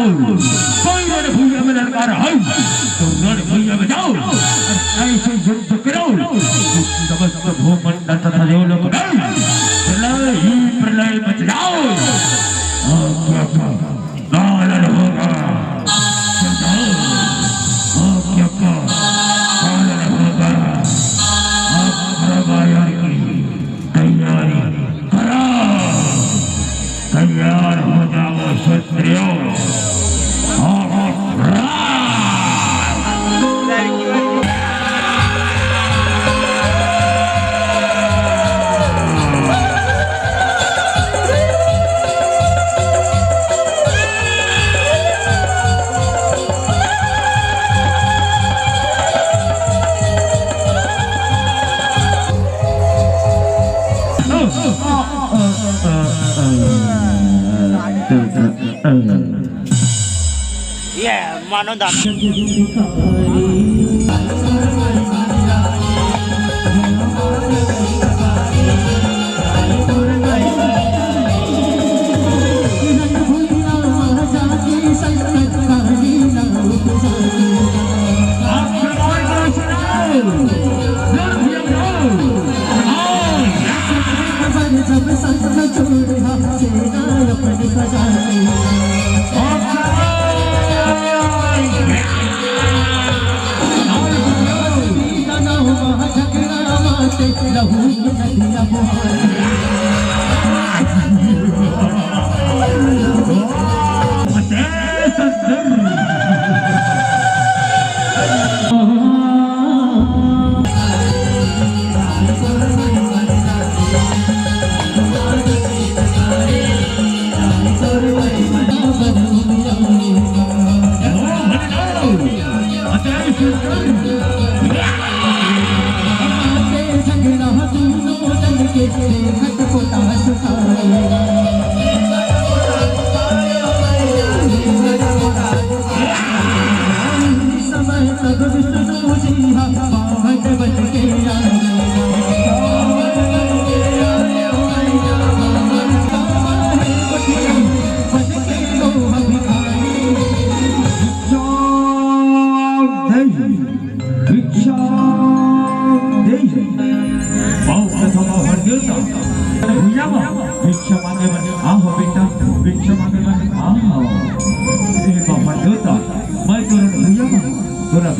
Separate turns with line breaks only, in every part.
कोई रण भूमि में लड़का रहा तो रण भूमि में जाओ ऐसे युद्ध करो समस्त भूमंडल तथा देवलोक में प्रलय ही प्रलय मच जाओ। कालन होगा कालन होगा। तैयारी करो, तैयार हो जाओ क्षत्रियों।
Yeah, mano dah.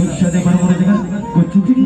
भिक्षा दे बरोबर कुछ नहीं